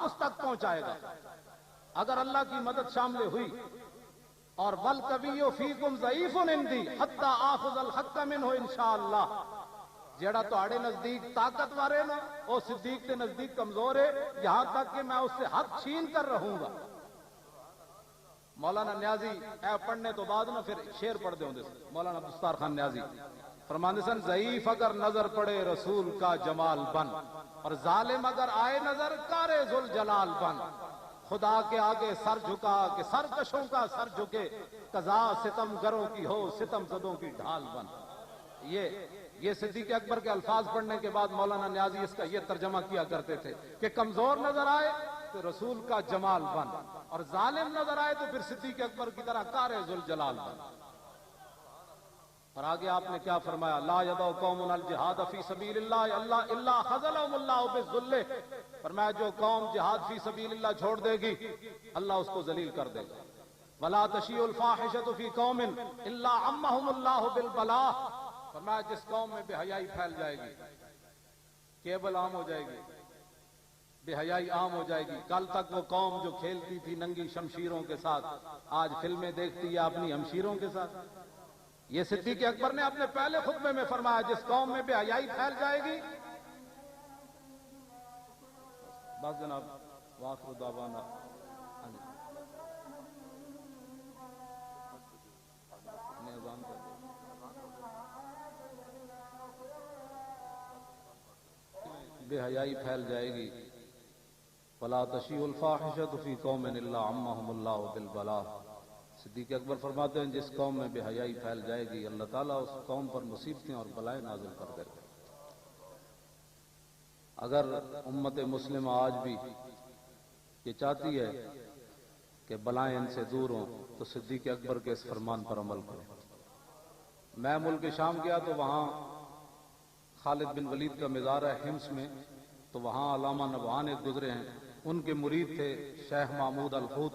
اس تک پہنچائے گا اگر اللہ کی مدد شامل ہوئی. اور والقوی فیکم ضعیف عندی حتی آخذ الحق منہ انشاءاللہ. جیڑا تہاڑے نزدیک طاقتور ہے نا وہ صدیق کے نزدیک کمزور ہے یہاں تک کہ میں اس سے حق چھین کر رہوں گا. مولانا نیازی اے پڑھنے تو بعد نا پھر شعر پڑھ دے ہوں. مولانا عبدالستار خان نیازی فرماندے سن ضعیف اگر نظر پڑے رسول کا جمال بن اور ظالم اگر آئے نظر کارے ذوالجلال بن. خدا کے آگے سر جھکا کہ سرکشوں کا سر جھکے قضا ستم گروں کی ہو ستم زدوں کی ڈھال بن. یہ صدیق اکبر کے الفاظ پڑھنے کے بعد مولانا نیازی اس کا یہ ترجمہ کیا کرتے تھے کہ کمزور نظر آئے تو رسول کا جمال بن اور ظالم نظر آئے تو پھر صدیق اکبر کی طرح کارے ذوالجلال بن. اور آگے آپ نے کیا فرمایا؟ لا یدع قوم الجہاد فی سبیل اللہ الا خذلهم اللہ بالذل. فرمایا جو قوم جہاد فی سبیل اللہ چھوڑ دے گی اللہ اس کو ذلیل کر دے گا. ولا تشیع الفاحشۃ فی قوم الا عمهم اللہ بالبلاء. فرمایا جس قوم میں بے حیائی پھیل جائے گی کیبل عام ہو جائے گی بے حیائی عام ہو جائے گی. کل تک وہ قوم جو کھیلتی تھی ننگی شمشیروں کے ساتھ آج فلمیں دیکھتی ہے اپنی ہمشیروں کے ساتھ. یہ صدیق اکبر نے اپنے پہلے خطبے میں فرمایا جس قوم میں بے حیائی پھیل جائے گی. بس جناب وآخر دعوانا بے حیائی پھیل جائے گی. فلا تشیع الفاحشۃ فی قوم الا عمهم اللہ بالبلاء. صدیق اکبر فرماتے ہیں جس قوم میں بے حیائی پھیل جائے گی اللہ تعالیٰ اس قوم پر مصیبتیں اور بلائیں نازل کر دے گا. اگر امت مسلمہ آج بھی یہ چاہتی ہے کہ بلائیں ان سے دور ہوں تو صدیق اکبر کے اس فرمان پر عمل کریں. میں ملک شام گیا تو وہاں خالد بن ولید کا مزار ہے حمص میں, تو وہاں علامہ نبہان ایک گزرے ہیں, ان کے مرید تھے شیخ محمود الحوت.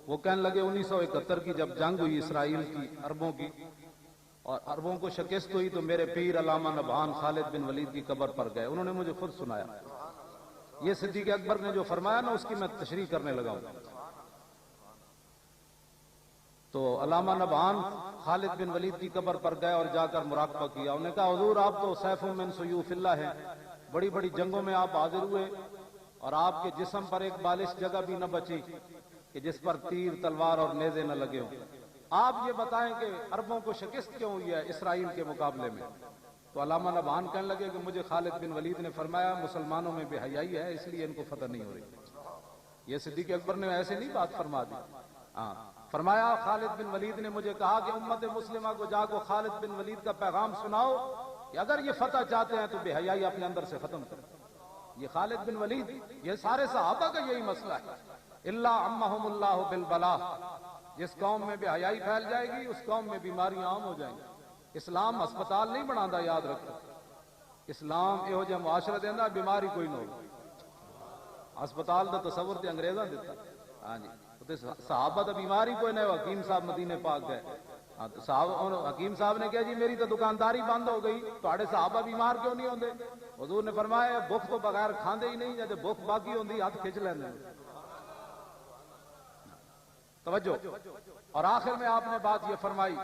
وہ کہنے لگے 1971 کی جب جنگ ہوئی اسرائیل کی عربوں کی اور عربوں کو شکست ہوئی تو میرے پیر علامہ نبہان خالد بن ولید کی قبر پر گئے. انہوں نے مجھے خود سنایا. یہ صدیق اکبر نے جو فرمایا نا اس کی میں تشریح کرنے لگا ہوں. تو علامہ نبہان خالد بن ولید کی قبر پر گئے اور جا کر مراقبہ کیا. انہوں نے کہا حضور آپ تو سیف من سیوف اللہ ہیں, بڑی بڑی جنگوں میں آپ حاضر ہوئے اور آپ کے جسم پر ایک بالش جگہ بھی نہ بچی کہ جس پر تیر تلوار اور نیزے نہ لگے ہوں. آپ یہ بتائیں کہ عربوں کو شکست کیوں ہوئی ہے اسرائیل کے مقابلے میں؟ تو علامہ نبہان کہنے لگے کہ مجھے خالد بن ولید نے فرمایا مسلمانوں میں بے حیائی ہے اس لیے ان کو فتح نہیں ہو رہی. یہ صدیق اکبر نے ایسے نہیں بات فرما دی. ہاں فرمایا خالد بن ولید نے مجھے کہا کہ امت مسلمہ کو جا کو خالد بن ولید کا پیغام سناؤ کہ اگر یہ فتح چاہتے ہیں تو بے حیائی اپنے اندر سے ختم کریں. یہ خالد بن ولید, یہ سارے صحابہ کا یہی مسئلہ ہے. اللہ عمہم اللہ بالبلاء. جس قوم میں بے حیائی پھیل جائے گی اس قوم میں بیماریاں عام ہو جائیں گی. اسلام ہسپتال نہیں بناتا, یاد رکھو. اسلام یہو جہا معاشرہ دینا بیماری کوئی نہ ہو. ہسپتال کا تصور تے انگریزاں دیتا. ہاں جی صحابہ تو بیماری کوئی نہیں. حکیم صاحب مدینے پاک گئے, حکیم صاحب نے کہا جی میری تو دکانداری بند ہو گئی, تھوڑے صحابہ بیمار کیوں نہیں ہوندے؟ حضور نے فرمایا بھوک تو بغیر کھاندے ہی نہیں, جب بھوک باقی ہوندی ہاتھ کھچ لیندے. توجہ. اور آخر میں آپ نے بات یہ فرمائی